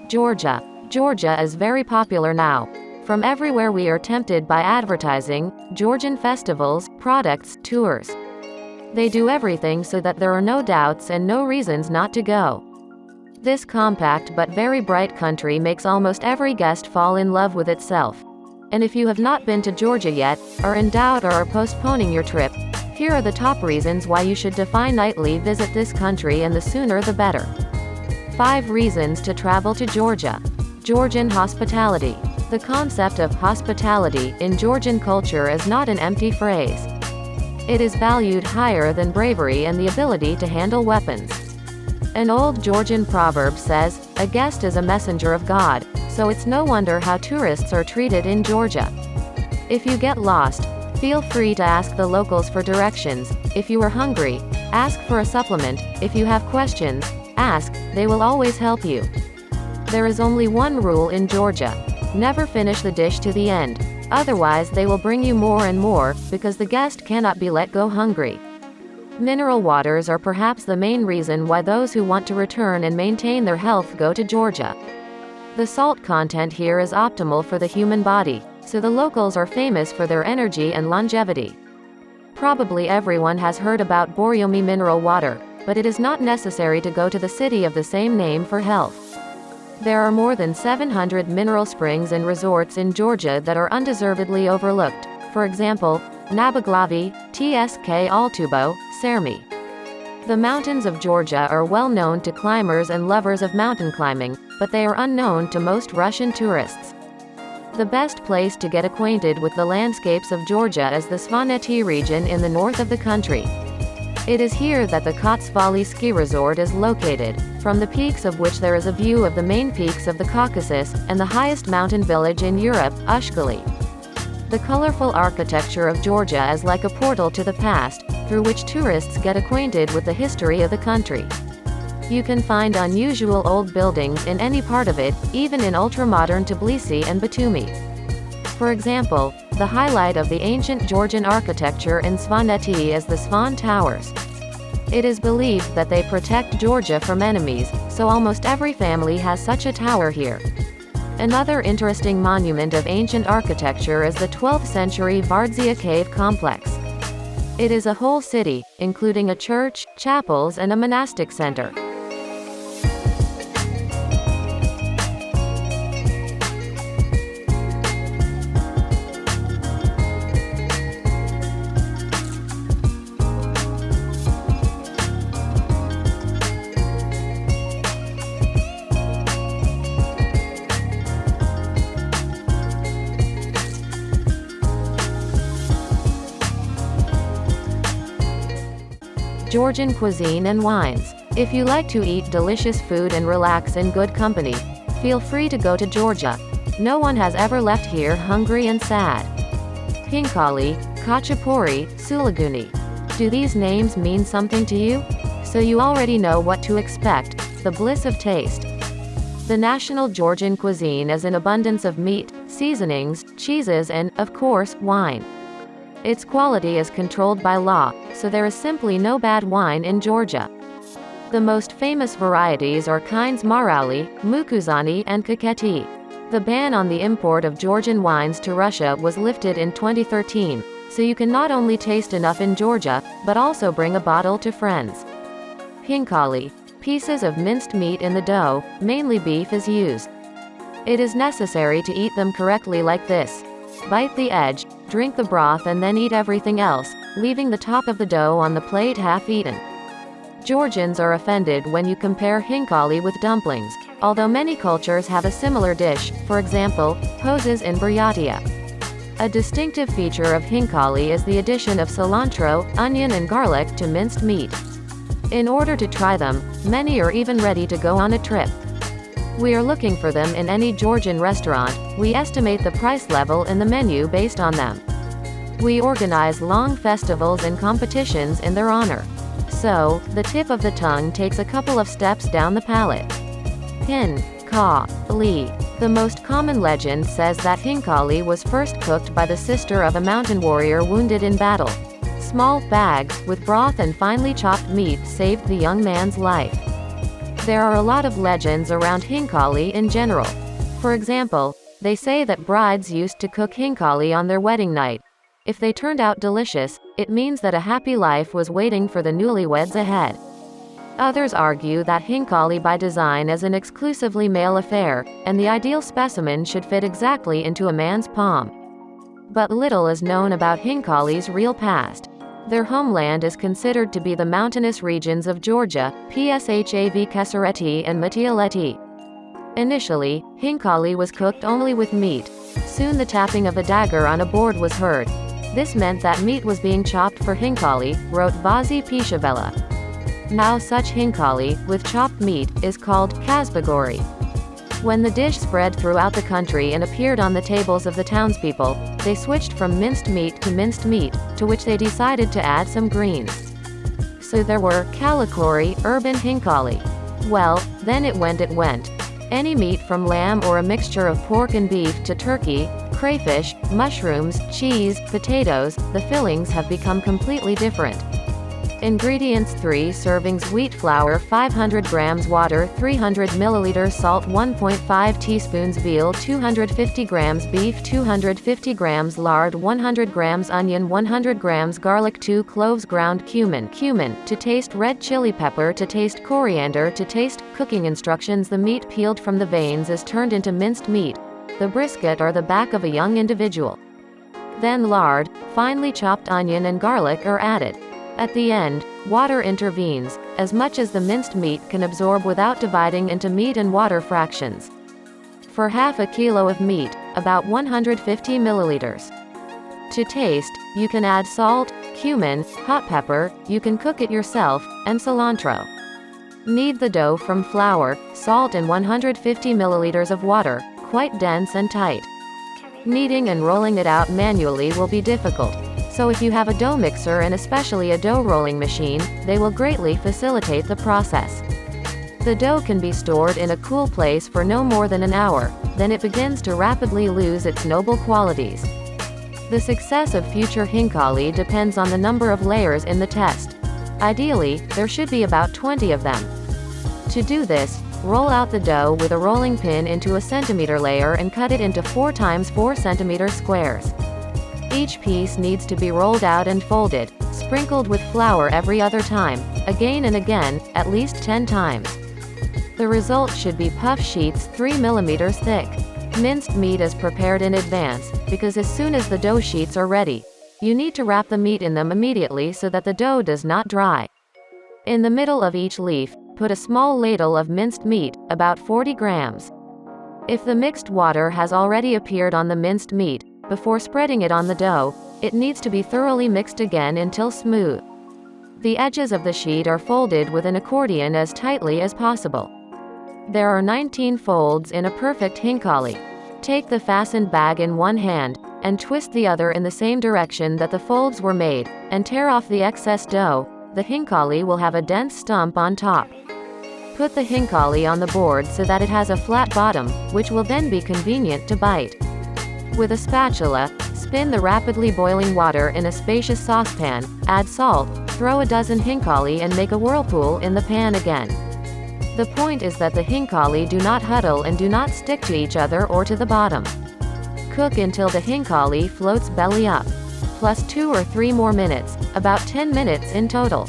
Georgia. Georgia is very popular now. From everywhere we are tempted by advertising, Georgian festivals, products, tours. They do everything so that there are no doubts and no reasons not to go. This compact but very bright country makes almost every guest fall in love with itself. And if you have not been to Georgia yet, are in doubt or are postponing your trip, here are the top reasons why you should definitely visit this country, and the sooner the better. 5 reasons to travel to Georgia. Georgian hospitality. The concept of hospitality in Georgian culture is not an empty phrase. It is valued higher than bravery and the ability to handle weapons. An old Georgian proverb says, "A guest is a messenger of God," so it's no wonder how tourists are treated in Georgia. If you get lost, feel free to ask the locals for directions. If you are hungry, ask for a supplement. If you have questions, ask, they will always help you. There is only one rule in Georgia. Never finish the dish to the end. Otherwise they will bring you more and more, because the guest cannot be let go hungry. Mineral waters are perhaps the main reason why those who want to return and maintain their health go to Georgia. The salt content here is optimal for the human body, so the locals are famous for their energy and longevity. Probably everyone has heard about Borjomi mineral water, but it is not necessary to go to the city of the same name for health. There are more than 700 mineral springs and resorts in Georgia that are undeservedly overlooked. For example, Naboglavi, Tsk Altubo, Sermi. The mountains of Georgia are well known to climbers and lovers of mountain climbing, but they are unknown to most Russian tourists. The best place to get acquainted with the landscapes of Georgia is the Svaneti region in the north of the country. It is here that the Kotsvali ski resort is located, from the peaks of which there is a view of the main peaks of the Caucasus, and the highest mountain village in Europe, Ushkali. The colorful architecture of Georgia is like a portal to the past, through which tourists get acquainted with the history of the country. You can find unusual old buildings in any part of it, even in ultra-modern Tbilisi and Batumi. For example, the highlight of the ancient Georgian architecture in Svaneti is the Svan Towers. It is believed that they protect Georgia from enemies, so almost every family has such a tower here. Another interesting monument of ancient architecture is the 12th century Vardzia cave complex. It is a whole city, including a church, chapels and a monastic center. Georgian cuisine and wines. If you like to eat delicious food and relax in good company, feel free to go to Georgia. No one has ever left here hungry and sad. Hinkali, Khachapuri, Sulaguni. Do these names mean something to you? So you already know what to expect, the bliss of taste. The national Georgian cuisine is an abundance of meat, seasonings, cheeses and, of course, wine. Its quality is controlled by law, so there is simply no bad wine in Georgia. The most famous varieties are Kinds Marauli, Mukuzani and Kaketi. The ban on the import of Georgian wines to Russia was lifted in 2013, so you can not only taste enough in Georgia, but also bring a bottle to friends. Hinkali. Pieces of minced meat in the dough, mainly beef is used. It is necessary to eat them correctly like this. Bite the edge, drink the broth and then eat everything else, leaving the top of the dough on the plate half-eaten. Georgians are offended when you compare hinkali with dumplings, although many cultures have a similar dish, for example, pozes in Buryatia. A distinctive feature of hinkali is the addition of cilantro, onion and garlic to minced meat. In order to try them, many are even ready to go on a trip. We are looking for them in any Georgian restaurant. We estimate the price level in the menu based on them. We organize long festivals and competitions in their honor. So, the tip of the tongue takes a couple of steps down the palate. Hinkali. The most common legend says that hinkali was first cooked by the sister of a mountain warrior wounded in battle. Small bags, with broth and finely chopped meat saved the young man's life. There are a lot of legends around hinkali in general. For example, they say that brides used to cook hinkali on their wedding night. If they turned out delicious, it means that a happy life was waiting for the newlyweds ahead. Others argue that hinkali by design is an exclusively male affair, and the ideal specimen should fit exactly into a man's palm. But little is known about hinkali's real past. Their homeland is considered to be the mountainous regions of Georgia, Pshav Kesareti and Matialeti. Initially, hinkali was cooked only with meat. Soon the tapping of a dagger on a board was heard. This meant that meat was being chopped for hinkali, wrote Vazi Pishavela. Now such hinkali, with chopped meat, is called kasbagori. When the dish spread throughout the country and appeared on the tables of the townspeople, they switched from minced meat, to which they decided to add some greens. So there were kalakori, urban hinkali. Well, then it went. Any meat from lamb or a mixture of pork and beef to turkey, crayfish, mushrooms, cheese, potatoes, the fillings have become completely different. Ingredients: 3 servings wheat flour, 500 grams water, 300 milliliters salt, 1.5 teaspoons veal, 250 grams beef, 250 grams lard, 100 grams onion, 100 grams garlic, 2 cloves ground cumin to taste, red chili pepper to taste, coriander to taste. Cooking instructions: the meat peeled from the veins is turned into minced meat, the brisket or the back of a young individual. Then lard, finely chopped onion and garlic are added. At the end, water intervenes, as much as the minced meat can absorb without dividing into meat and water fractions. For half a kilo of meat, about 150 milliliters. To taste, you can add salt, cumin, hot pepper, you can cook it yourself, and cilantro. Knead the dough from flour, salt and 150 milliliters of water, quite dense and tight. Kneading and rolling it out manually will be difficult. So if you have a dough mixer and especially a dough rolling machine, they will greatly facilitate the process. The dough can be stored in a cool place for no more than an hour, then it begins to rapidly lose its noble qualities. The success of future hinkali depends on the number of layers in the test. Ideally, there should be about 20 of them. To do this, roll out the dough with a rolling pin into a centimeter layer and cut it into 4 times 4 centimeter squares. Each piece needs to be rolled out and folded, sprinkled with flour every other time, again and again, at least 10 times. The result should be puff sheets 3 mm thick. Minced meat is prepared in advance, because as soon as the dough sheets are ready, you need to wrap the meat in them immediately so that the dough does not dry. In the middle of each leaf, put a small ladle of minced meat, about 40 grams. If the mixed water has already appeared on the minced meat, before spreading it on the dough, it needs to be thoroughly mixed again until smooth. The edges of the sheet are folded with an accordion as tightly as possible. There are 19 folds in a perfect hinkali. Take the fastened bag in one hand, and twist the other in the same direction that the folds were made, and tear off the excess dough. The hinkali will have a dense stump on top. Put the hinkali on the board so that it has a flat bottom, which will then be convenient to bite. With a spatula, spin the rapidly boiling water in a spacious saucepan, add salt, throw a dozen hinkali and make a whirlpool in the pan again. The point is that the hinkali do not huddle and do not stick to each other or to the bottom. Cook until the hinkali floats belly up. Plus 2 or 3 more minutes, about 10 minutes in total.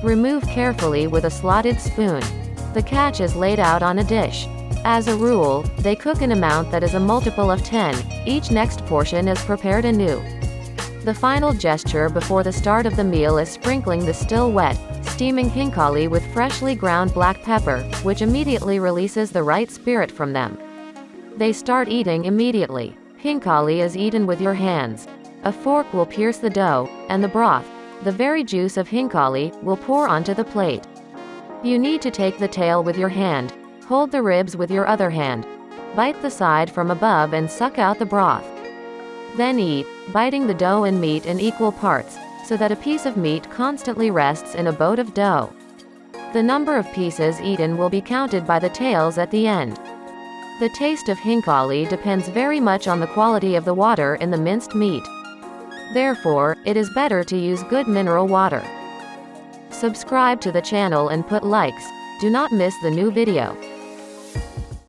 Remove carefully with a slotted spoon. The catch is laid out on a dish. As a rule, they cook an amount that is a multiple of 10, each next portion is prepared anew. The final gesture before the start of the meal is sprinkling the still wet, steaming hinkali with freshly ground black pepper, which immediately releases the right spirit from them. They start eating immediately. Hinkali is eaten with your hands. A fork will pierce the dough, and the broth, the very juice of hinkali, will pour onto the plate. You need to take the tail with your hand. Hold the ribs with your other hand. Bite the side from above and suck out the broth. Then eat, biting the dough and meat in equal parts, so that a piece of meat constantly rests in a boat of dough. The number of pieces eaten will be counted by the tails at the end. The taste of hinkali depends very much on the quality of the water in the minced meat. Therefore, it is better to use good mineral water. Subscribe to the channel and put likes. Do not miss the new video.